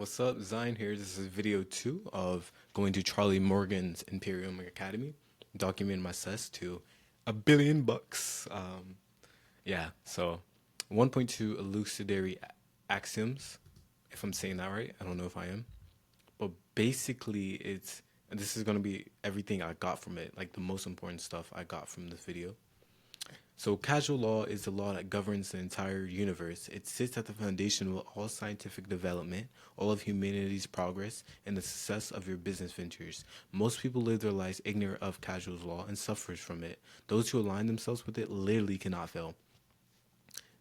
What's up, Zion here. This is video 2 of going to Charlie Morgan's Imperium Academy, documenting my success to $1 billion. So 1.2 Elucidatory Axioms, if I'm saying that right. I don't know if I am. But basically, and this is going to be everything I got from it, like the most important stuff I got from this video. So, casual law is the law that governs the entire universe. It sits at the foundation of all scientific development, all of humanity's progress, and the success of your business ventures. Most people live their lives ignorant of casual law and suffers from it. Those who align themselves with it literally cannot fail.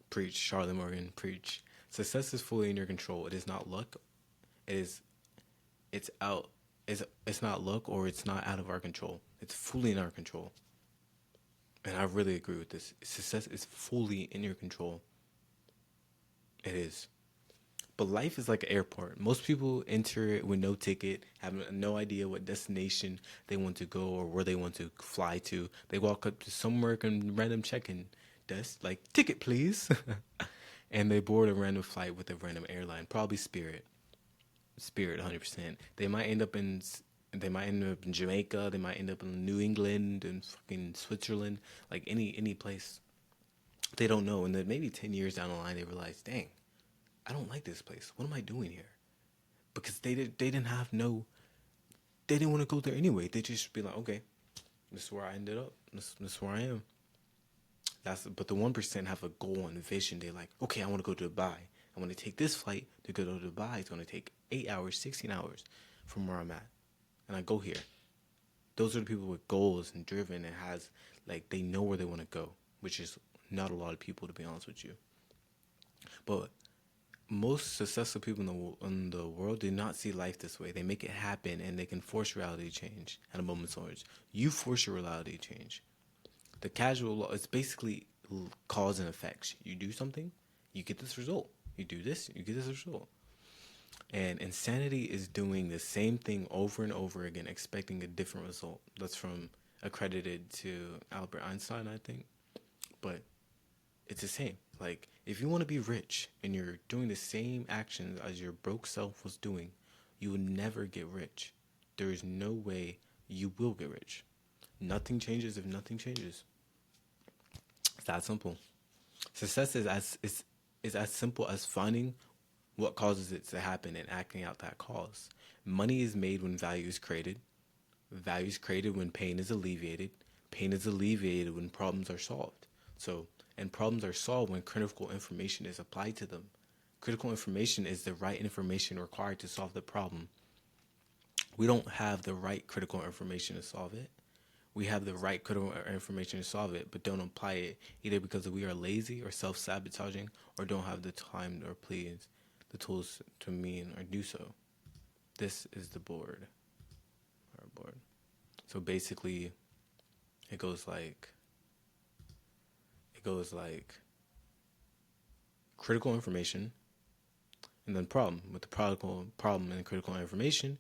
Preach, Charlotte Morgan, preach. Success is fully in your control. It is not luck. It is, it's out. It's not luck or it's not out of our control. It's fully in our control. And I really agree with this. Success is fully in your control. It is. But life is like an airport. Most people enter it with no ticket, have no idea what destination they want to go or where they want to fly to. They walk up to somewhere and random check-in desk, like, ticket please. And they board a random flight with a random airline, probably Spirit. Spirit, 100%. They might end up in Jamaica. They might end up in New England and fucking Switzerland, like any place. They don't know, and then maybe 10 years down the line, they realize, dang, I don't like this place. What am I doing here? Because they didn't want to go there anyway. They just be like, okay, this is where I ended up. This is where I am. But the 1% have a goal and a vision. They're like, okay, I want to go to Dubai. I want to take this flight to go to Dubai. It's going to take 8 hours, 16 hours from where I'm at, and I go here. Those are the people with goals and driven and they know where they want to go, which is not a lot of people, to be honest with you. But most successful people in the world do not see life this way. They make it happen, and they can force reality change at a moment's notice. You force your reality change. The casual law is basically cause and effects. You do something, you get this result. You do this, you get this result. And insanity is doing the same thing over and over again, expecting a different result. That's from accredited to Albert Einstein, I think. But it's the same. Like, if you want to be rich and you're doing the same actions as your broke self was doing, you will never get rich. There is no way you will get rich. Nothing changes if nothing changes. It's that simple. Success is as simple as finding what causes it to happen and acting out that cause. Money is made when value is created. Value is created when pain is alleviated. Pain is alleviated when problems are solved. And problems are solved when critical information is applied to them. Critical information is the right information required to solve the problem. We don't have the right critical information to solve it. We have the right critical information to solve it, but don't apply it either because we are lazy or self-sabotaging or don't have the time or please the tools to mean or do so. This is the board. Our board. So basically, it goes like critical information, and then problem. With the problem and critical information,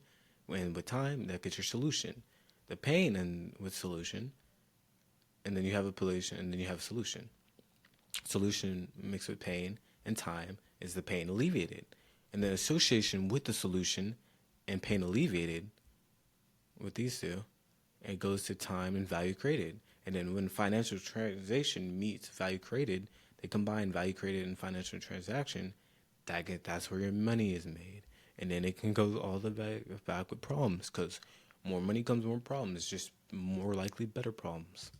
and with time, that gets your solution. The pain and with solution, and then you have a pollution, and then you have a solution. Solution mixed with pain and time is the pain alleviated. And then association with the solution and pain alleviated, with these two, it goes to time and value created. And then when financial transaction meets value created, they combine value created and financial transaction. That's where your money is made. And then it can go all the way back with problems, because more money comes more problems. It's just more likely better problems.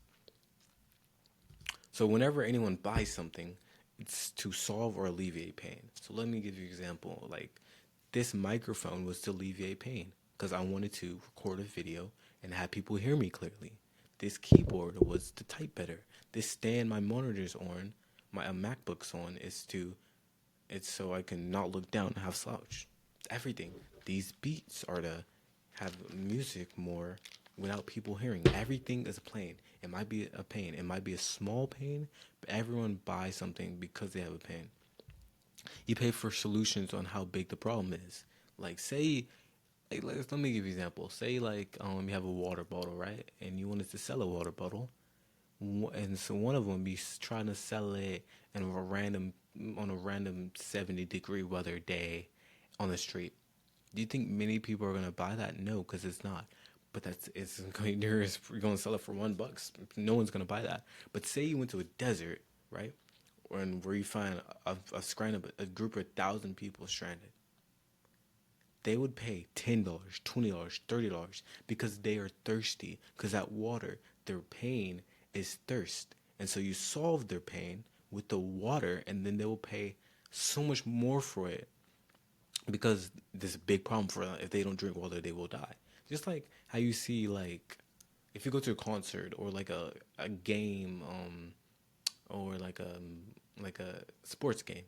So whenever anyone buys something, it's to solve or alleviate pain. So let me give you an example. Like, this microphone was to alleviate pain because I wanted to record a video and have people hear me clearly. This keyboard was to type better. This stand my monitor's on, my MacBook's on, it's so I can not look down and have slouch. Everything. These beats are to have music more without people hearing. Everything is a pain. It might be a pain. It might be a small pain, but everyone buys something because they have a pain. You pay for solutions on how big the problem is. Like, let me give you an example. Say, you have a water bottle, right? And you wanted to sell a water bottle. And so one of them be trying to sell it on a random 70-degree weather day on the street. Do you think many people are gonna buy that? No, because it's not. But it's going you're going to sell it for $1. No one's gonna buy that. But say you went to a desert, right? And where you find a group of 1,000 people stranded, they would pay $10, $20, $30 because they are thirsty. Because that water, their pain is thirst, and so you solve their pain with the water, and then they will pay so much more for it because this is a big problem for them. If they don't drink water, they will die. Just like how you see, like, if you go to a concert or like a game, or like a sports game,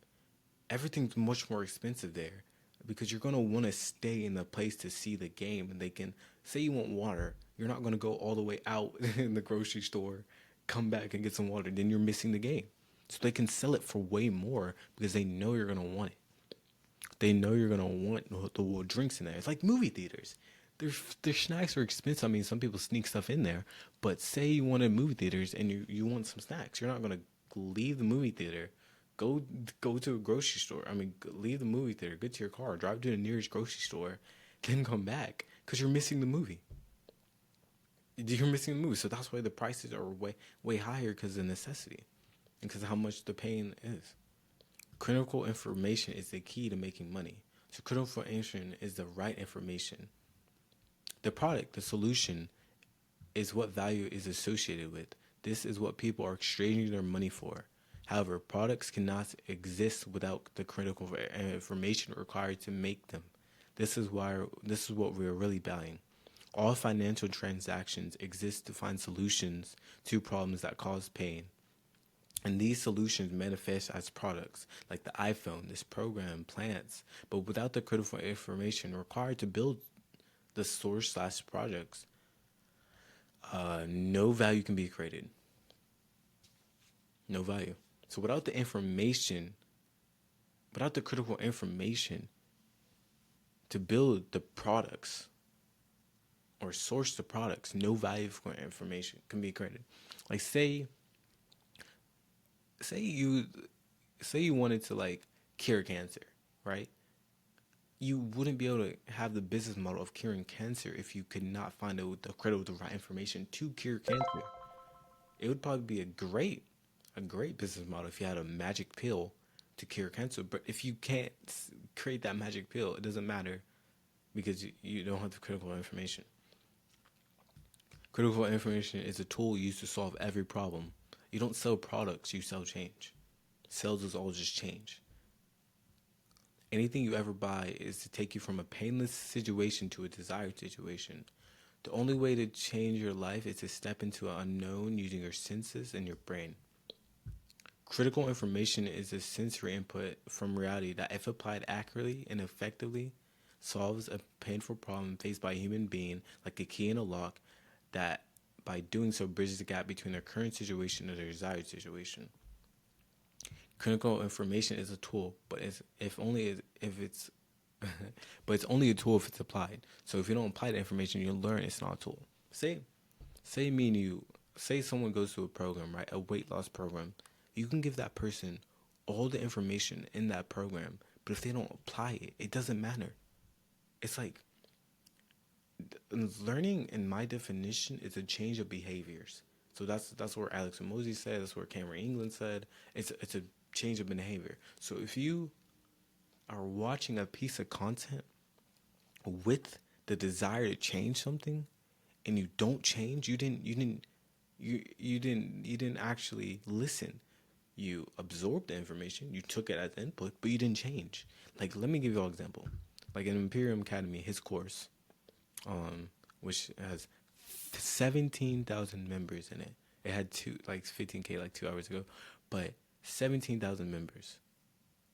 everything's much more expensive there because you're gonna want to stay in the place to see the game. And they can say you want water, you're not gonna go all the way out in the grocery store, come back and get some water. Then you're missing the game. So they can sell it for way more because they know you're gonna want it. They know you're gonna want the drinks in there. It's like movie theaters. Their snacks are expensive. I mean, some people sneak stuff in there, but say you wanted movie theaters and you want some snacks, you're not gonna leave the movie theater, go go to a grocery store. I mean, leave the movie theater, get to your car, drive to the nearest grocery store, then come back because you're missing the movie. You're missing the movie, so that's why the prices are way higher because of necessity, and because of how much the pain is. Critical information is the key to making money. So critical information is the right information. The product, the solution, is what value is associated with. This is what people are exchanging their money for. However, products cannot exist without the critical information required to make them. This is what we're really buying. All financial transactions exist to find solutions to problems that cause pain. And these solutions manifest as products, like the iPhone, this program, plants, but without the critical information required to build the source/projects, no value can be created. No value. So without the information, without the critical information to build the products or source the products, no value for information can be created. Like say you wanted to like cure cancer, right? You wouldn't be able to have the business model of curing cancer if you could not find the critical, the right information to cure cancer. It would probably be a great business model if you had a magic pill to cure cancer. But if you can't create that magic pill, it doesn't matter because you don't have the critical information. Critical information is a tool used to solve every problem. You don't sell products, you sell change. Sales is all just change. Anything you ever buy is to take you from a painless situation to a desired situation. The only way to change your life is to step into an unknown using your senses and your brain. Critical information is a sensory input from reality that, if applied accurately and effectively, solves a painful problem faced by a human being, like a key in a lock, that by doing so bridges the gap between their current situation and their desired situation. Critical information is a tool, but it's but it's only a tool if it's applied. So if you don't apply the information you learn, it's not a tool. Say someone goes to a program, right? A weight loss program. You can give that person all the information in that program, but if they don't apply it, it doesn't matter. It's like learning, in my definition, is a change of behaviors. So that's what Alex Hormozi said. That's what Cameron England said. It's a change of behavior. So if you are watching a piece of content with the desire to change something, and you don't change, you didn't actually listen. You absorbed the information, you took it as input, but you didn't change. Like, let me give you an example. Like in Imperium Academy, his course, which has 17,000 members in it. It had 15K like 2 hours ago, but 17,000 members,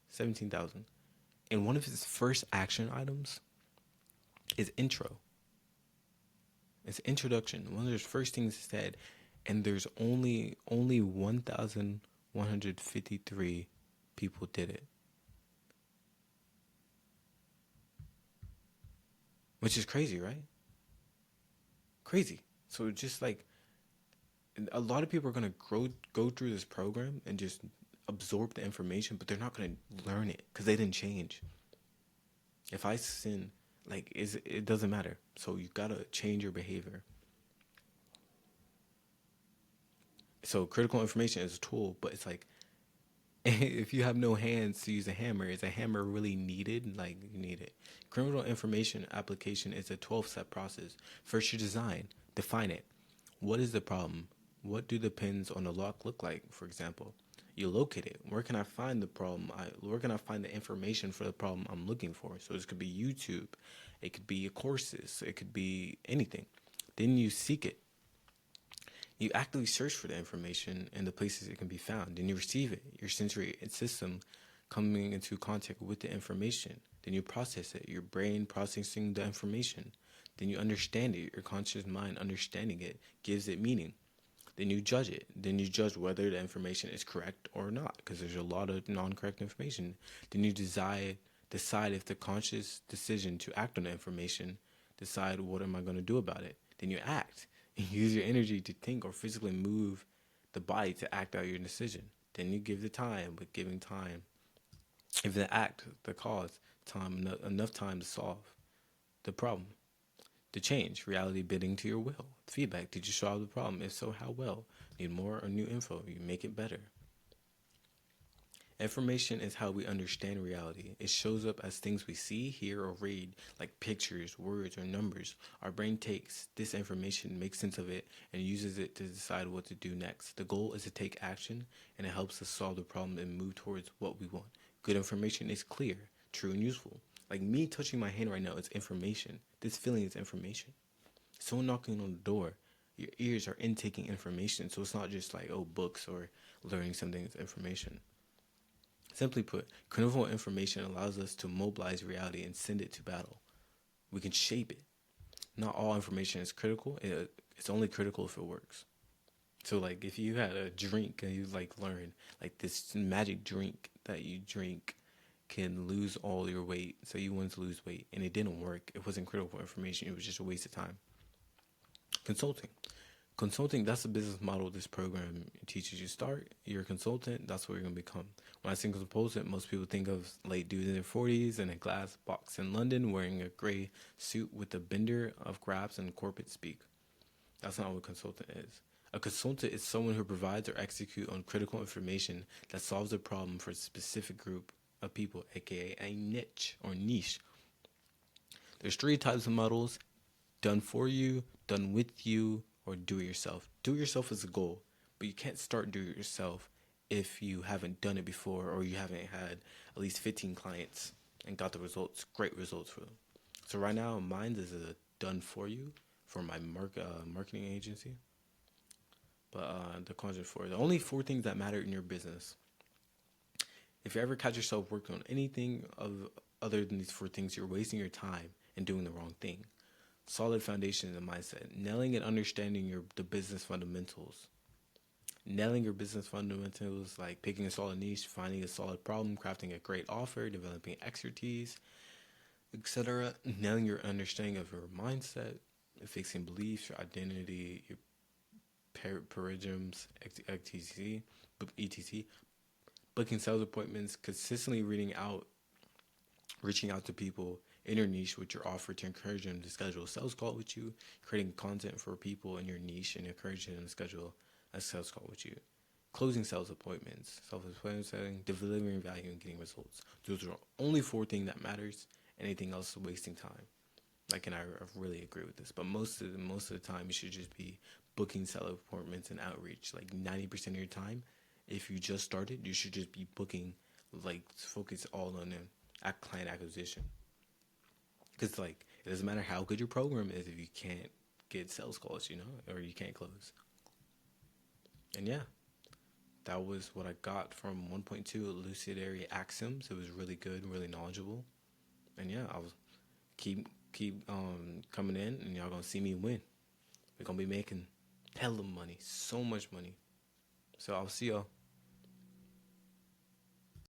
17,000. And one of his first action items is intro. It's introduction. One of his first things he said, and there's only 1,153 people did it, which is crazy, right? Crazy. So just like a lot of people are gonna go through this program and just absorb the information, but they're not gonna learn it because they didn't change. If I send, Like, it doesn't matter. So you gotta change your behavior. So critical information is a tool, but it's like if you have no hands to use a hammer, is a hammer really needed? Like, you need it. Criminal information application is a 12-step process. First, you define it. What is the problem? What do the pins on the lock look like, for example? You locate it. Where can I find the problem? Where can I find the information for the problem I'm looking for? So this could be YouTube. It could be courses. It could be anything. Then you seek it. You actively search for the information in the places it can be found. Then you receive it, your sensory system coming into contact with the information. Then you process it, your brain processing the information. Then you understand it, your conscious mind understanding it gives it meaning. Then you judge it. Then you judge whether the information is correct or not, because there's a lot of non-correct information. Then you decide if the conscious decision to act on the information, decide what am I going to do about it. Then you act. Use your energy to think or physically move the body to act out your decision. Then you give the time, but giving time, if the act, the cause, time, enough time to solve the problem, to change, reality bending to your will. Feedback, did you solve the problem? If so, how well? Need more or new info? You make it better. Information is how we understand reality. It shows up as things we see, hear, or read, like pictures, words, or numbers. Our brain takes this information, makes sense of it, and uses it to decide what to do next. The goal is to take action, and it helps us solve the problem and move towards what we want. Good information is clear, true, and useful. Like me touching my hand right now is information. This feeling is information. Someone knocking on the door, your ears are intaking information, so it's not just like, oh, books or learning something, it's information. Simply put, critical information allows us to mobilize reality and send it to battle. We can shape it. Not all information is critical. It's only critical if it works. So, like, if you had a drink and you, like, learn, like, this magic drink that you drink can lose all your weight, so you wanted to lose weight, and it didn't work. It wasn't critical information. It was just a waste of time. Consulting, that's the business model this program teaches you. Start, you're a consultant, that's what you're going to become. When I say consultant, most people think of late dudes in their 40s in a glass box in London wearing a gray suit with a bender of graphs and corporate speak. That's not what a consultant is. A consultant is someone who provides or executes on critical information that solves a problem for a specific group of people, aka a niche or niche. There's 3 types of models: done for you, done with you, or do it yourself. Do it yourself is a goal, but you can't start do it yourself if you haven't done it before or you haven't had at least 15 clients and got the results, great results for them. So right now, mine is a done for you for my marketing agency. But the concept for the only 4 things that matter in your business. If you ever catch yourself working on anything other than these 4 things, you're wasting your time and doing the wrong thing. Solid foundation and mindset. Nailing and understanding the business fundamentals. Nailing your business fundamentals, like picking a solid niche, finding a solid problem, crafting a great offer, developing expertise, etc. Nailing your understanding of your mindset, fixing beliefs, your identity, your paradigms, etc. Booking sales appointments, consistently reaching out to people in your niche with your offer to encourage them to schedule a sales call with you, creating content for people in your niche and encouraging them to schedule a sales call with you. Closing sales appointments, self-setting, delivering value, and getting results. Those are only 4 things that matters. Anything else is wasting time. Like, and I really agree with this. But most of the time, you should just be booking sales appointments and outreach. Like 90% of your time, if you just started, you should just be booking, like, focus all on client acquisition. Because, like, it doesn't matter how good your program is if you can't get sales calls, or you can't close. And yeah, that was what I got from 1.2 Elucidatory Axioms. It was really good, really knowledgeable. And yeah, I'll keep coming in, and y'all gonna see me win. We're gonna be making hella money, so much money. So I'll see y'all.